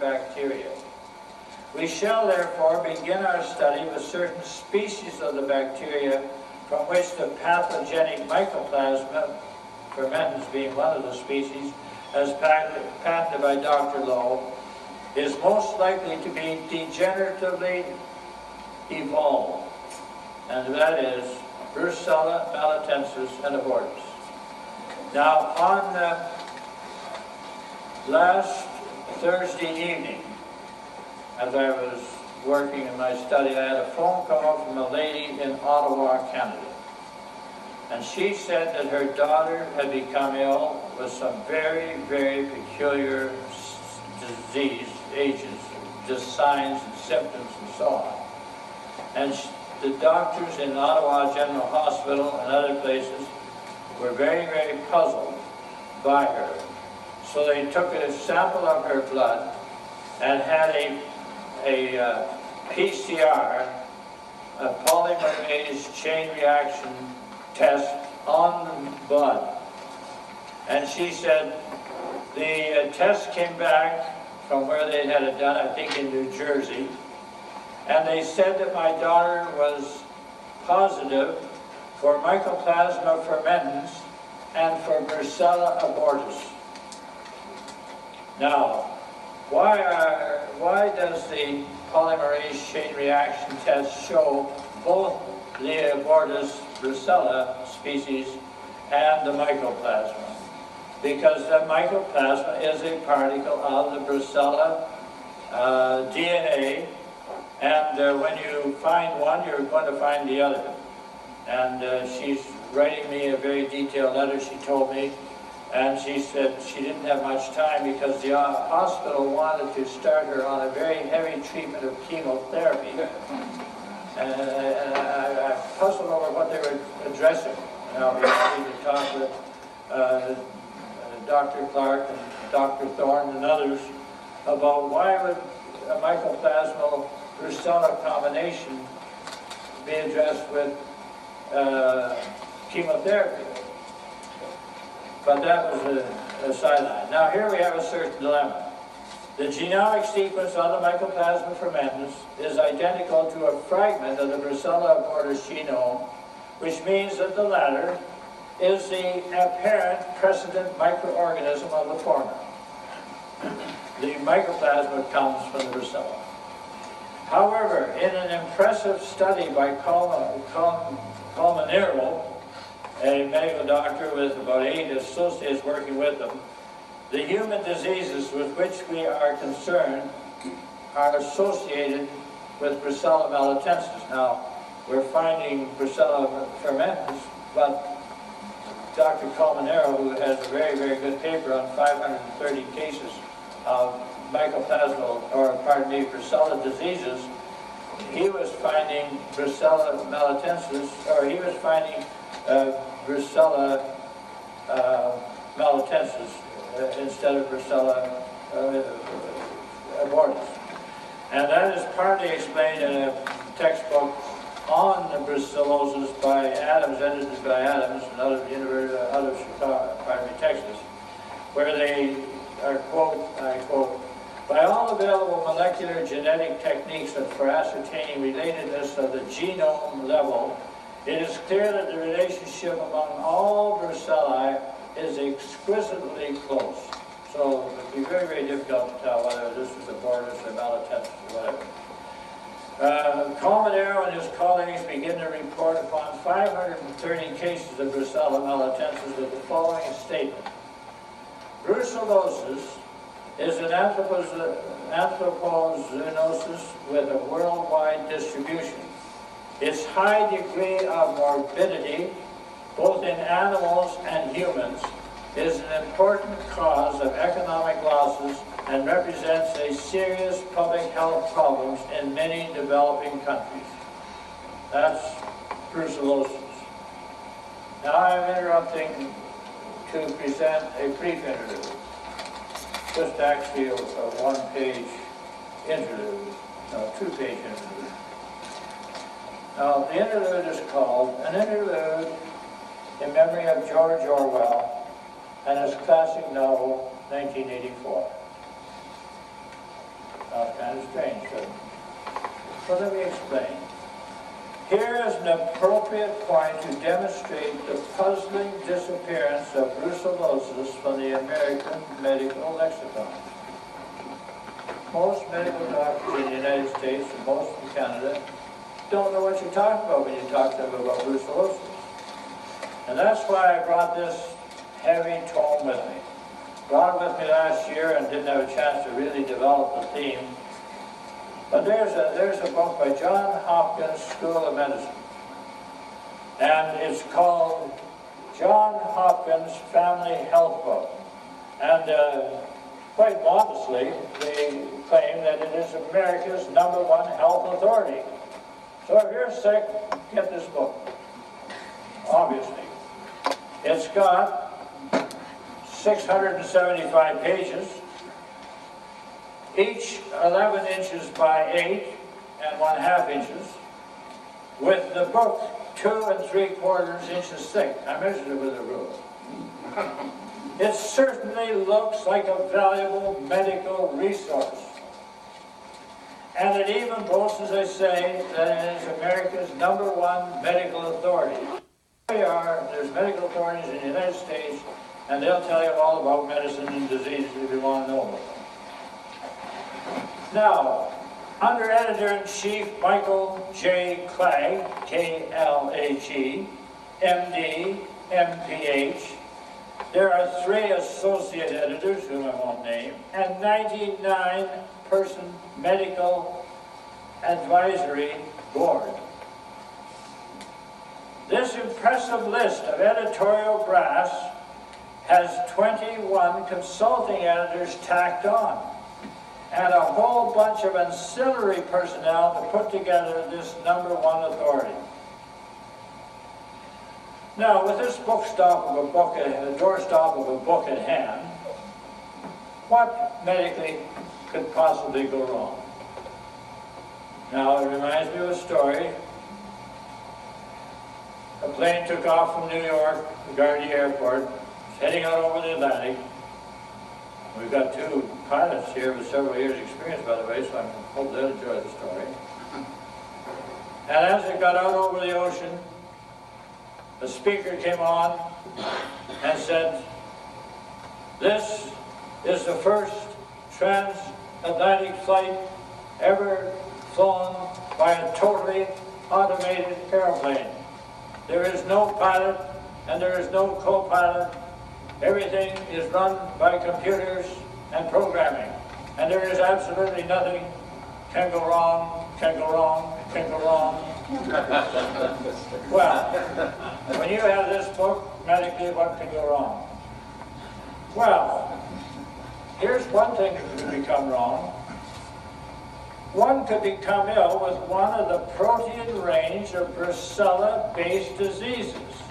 bacteria. We shall therefore begin our study with certain species of the bacteria from which the pathogenic mycoplasma, fermentins being one of the species, as patented by Dr. Lowe, is most likely to be degeneratively evolved, and that is Brucella malatensis and abortus. Now, on last Thursday evening, as I was working in my study, I had a phone call from a lady in Ottawa, Canada. And she said that her daughter had become ill with some very, very peculiar disease, ages, just signs and symptoms and so on. And the doctors in Ottawa General Hospital and other places were very, very puzzled by her. So they took a sample of her blood and had a PCR, a polymerase chain reaction test on the blood. And she said the test came back from where they had it done, I think in New Jersey, and they said that my daughter was positive for Mycoplasma fermentins and for Brucella abortus. Now, why does the polymerase chain reaction test show both the abortus Brucella species and the mycoplasma? Because the mycoplasma is a particle of the Brucella DNA, and when you find one, you're going to find the other. And she's writing me a very detailed letter, she told me, and she said she didn't have much time because the hospital wanted to start her on a very heavy treatment of chemotherapy. And I puzzled over what they were addressing. And I'll be happy to talk with Dr. Clark and Dr. Thorne and others about why would a mycoplasmal Brucella combination be addressed with chemotherapy. But that was a sideline. Now here we have a certain dilemma. The genomic sequence on the Mycoplasma fermentins is identical to a fragment of the Brucella abortus genome, which means that the latter is the apparent precedent microorganism of the former. The mycoplasma comes from the Brucella. However, in an impressive study by Colmenero, a medical doctor with about 8 associates working with him, the human diseases with which we are concerned are associated with Brucella malatensis. Now, we're finding Brucella fermentins, but Dr. Colmenero, who has a very, very good paper on 530 cases of mycoplasmal, or pardon me, Brucella diseases, he was finding Brucella malatensis, or he was finding Brucella malatensis instead of Brucella abortus. And that is partly explained in a textbook on the brucellosis by Adams, edited by Adams, and out of Chicago, Texas, where they are, quote, I quote, "By all available molecular genetic techniques for ascertaining relatedness of the genome level, it is clear that the relationship among all brucelli is exquisitely close." So it would be very, very difficult to tell whether this was abortus or malatensis or whatever. Colmenero and his colleagues begin to report upon 530 cases of Brucella malatensis with the following statement. Brucellosis is an anthropozoonosis with a worldwide distribution. Its high degree of morbidity, both in animals and humans, is an important cause of economic losses and represents a serious public health problems in many developing countries. That's brucellosis. Now I'm interrupting to present a brief interlude. Just actually a one-page interlude, no, two-page interlude. Now the interlude is called An Interlude in Memory of George Orwell and his classic novel, 1984. Sounds kind of strange, doesn't it? So let me explain. Here is an appropriate point to demonstrate the puzzling disappearance of brucellosis from the American medical lexicon. Most medical doctors in the United States and most in Canada don't know what you're talking about when you talk to them about brucellosis. And that's why I brought this heavy tome with me. Brought it with me last year and didn't have a chance to really develop the theme. But there's a book by John Hopkins School of Medicine. And it's called John Hopkins Family Health Book. And quite modestly, they claim that it is America's #1 health authority. So if you're sick, get this book. Obviously. It's got 675 pages, each 11 inches by 8 1/2 inches, with the book 2 3/4 inches thick. I measured it with a ruler. It certainly looks like a valuable medical resource. And it even boasts, as I say, that it is America's #1 medical authority. There's medical authorities in the United States, and they'll tell you all about medicine and diseases if you want to know about them. Now, under Editor-in-Chief Michael J. Klage, K-L-A-G, M.D., M.P.H., there are 3 associate editors, whom I won't name, and 99-person medical advisory board. This impressive list of editorial brass has 21 consulting editors tacked on, and a whole bunch of ancillary personnel to put together this #1 authority. Now, with this doorstop of a book at hand, what medically could possibly go wrong? Now, it reminds me of a story. A plane took off from New York, LaGuardia Airport, heading out over the Atlantic. We've got 2 pilots here with several years' experience, by the way, so I hope they'll enjoy the story. And as it got out over the ocean, the speaker came on and said, "This is the first transatlantic flight ever flown by a totally automated airplane. There is no pilot and there is no co-pilot. Everything is run by computers and programming. And there is absolutely nothing can go wrong, can go wrong, can go wrong." Well, when you have this book, medically, what can go wrong? Well, here's one thing that could become wrong. One could become ill with one of the protein range of brucella-based diseases.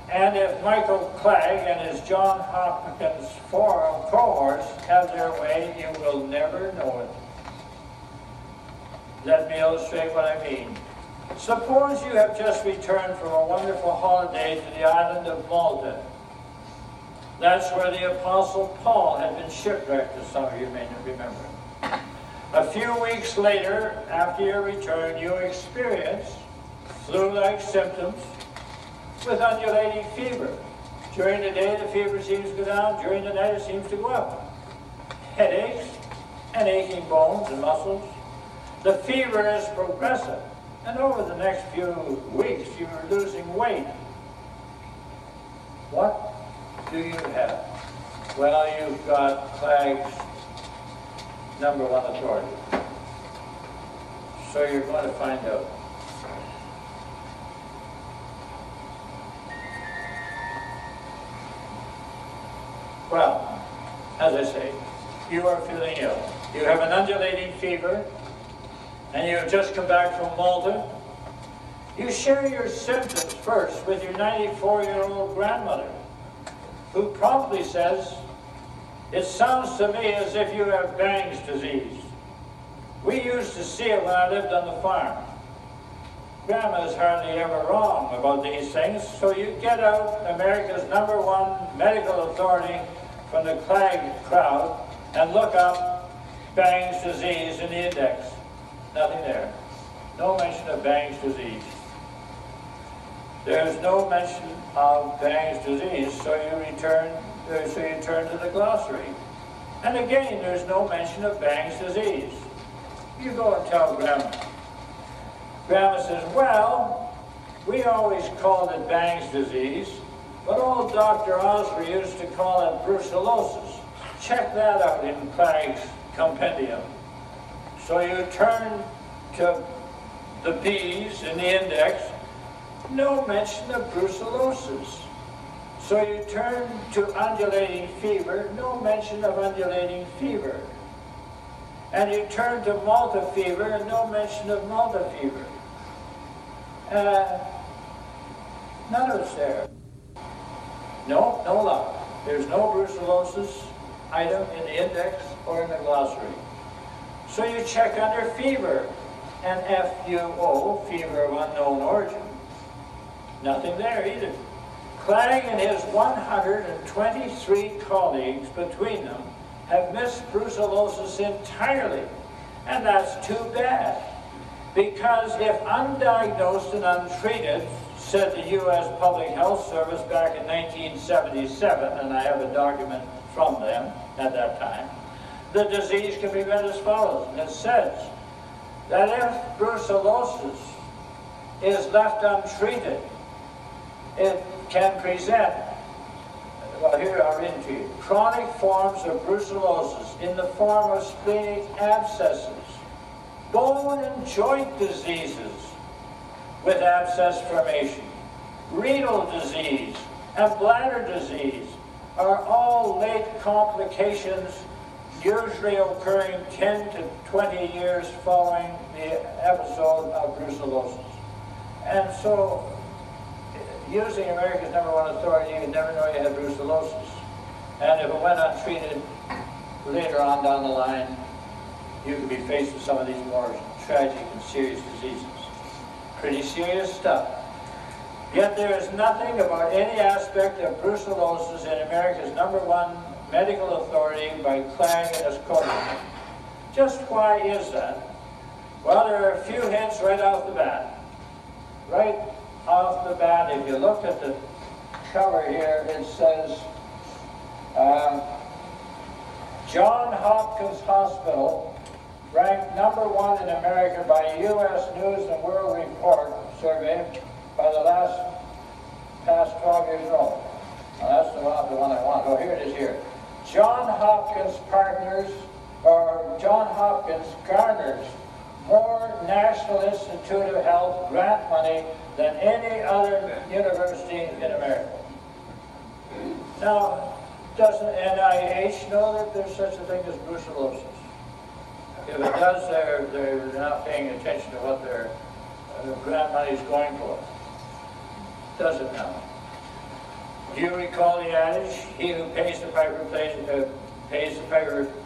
And if Michael Klage and his John Hopkins cohorts have their way, you will never know it. Let me illustrate what I mean. Suppose you have just returned from a wonderful holiday to the island of Malta. That's where the Apostle Paul had been shipwrecked, as some of you may remember. A few weeks later, after your return, you experience flu-like symptoms with undulating fever. During the day, the fever seems to go down. During the night, it seems to go up. Headaches and aching bones and muscles. The fever is progressive, and over the next few weeks, you are losing weight. What do you have? Well, you've got Klage's #1 authority. So you're going to find out. Well, as I say, you are feeling ill. You have an undulating fever, and you have just come back from Malta. You share your symptoms first with your 94-year-old grandmother, who promptly says, "It sounds to me as if you have Bang's disease. We used to see it when I lived on the farm." Grandma's hardly ever wrong about these things, so you get out America's #1 medical authority from the Klage crowd and look up Bang's disease in the index. Nothing there. No mention of Bang's disease. There's no mention of Bang's disease, so you turn to the glossary. And again, there's no mention of Bang's disease. You go and tell Grandma. Grandma says, well, we always called it Bang's disease, but old Dr. Osler used to call it brucellosis. Check that out in Craig's compendium. So you turn to the B's in the index, no mention of brucellosis. So you turn to undulating fever, no mention of undulating fever. And you turn to Malta fever, and no mention of Malta fever. None of it's there. No luck. There's no brucellosis item in the index or in the glossary. So you check under fever, and FUO, fever of unknown origin. Nothing there either. Clang and his 123 colleagues between them have missed brucellosis entirely, and that's too bad. Because if undiagnosed and untreated, said the U.S. Public Health Service back in 1977, and I have a document from them at that time, the disease can be read as follows. And it says that if brucellosis is left untreated, it can present, well, here I'll read to you, chronic forms of brucellosis in the form of splenic abscesses, bone and joint diseases with abscess formation, renal disease, and bladder disease are all late complications usually occurring 10 to 20 years following the episode of brucellosis. And so, using America's #1 authority, you never know you had brucellosis. And if it went untreated, later on down the line, you could be faced with some of these more tragic and serious diseases. Pretty serious stuff. Yet there is nothing about any aspect of brucellosis in America's #1 medical authority by Clang and his colleagues. Just why is that? Well, there are a few hints right off the bat. Right off the bat, if you look at the cover here, it says, John Hopkins Hospital ranked #1 in America by a U.S. News and World Report survey by the past 12 years old. Now that's the one I want. Oh, here it is here. John Hopkins garners more National Institute of Health grant money than any other university in America. Now, doesn't NIH know that there's such a thing as brucellosis? If it does, they're not paying attention to what their grant money is going for. Does it now? Do you recall the adage, he who pays the piper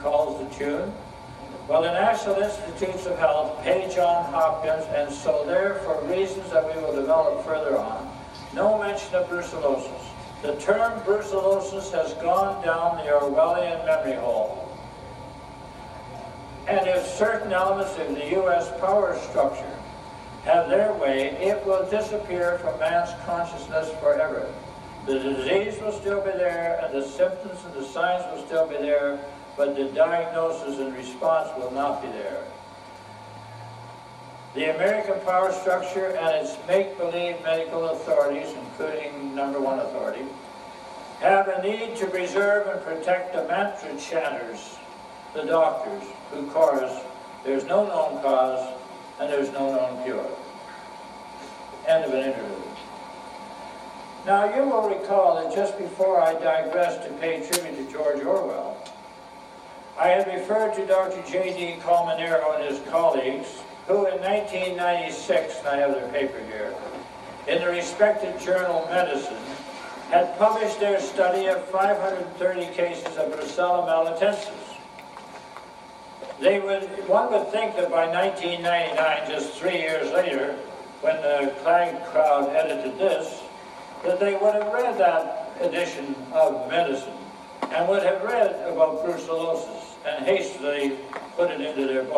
calls the tune? Well, the National Institutes of Health pay John Hopkins, and so there, for reasons that we will develop further on, no mention of brucellosis. The term brucellosis has gone down the Orwellian memory hole. And if certain elements of the U.S. power structure have their way, it will disappear from man's consciousness forever. The disease will still be there, and the symptoms and the signs will still be there, but the diagnosis and response will not be there. The American power structure and its make-believe medical authorities, including #1 authority, have a need to preserve and protect the mantra chanters, the doctors, who chorus, there's no known cause and there's no known cure. End of an interlude. Now you will recall that just before I digressed to pay tribute to George Orwell, I had referred to Dr. J.D. Colmenero and his colleagues, who in 1996, and I have their paper here, in the respected journal Medicine, had published their study of 530 cases of Brucella malatensis. One would think that by 1999, just 3 years later, when the Clang crowd edited this, that they would have read that edition of Medicine and would have read about brucellosis and hastily put it into their book.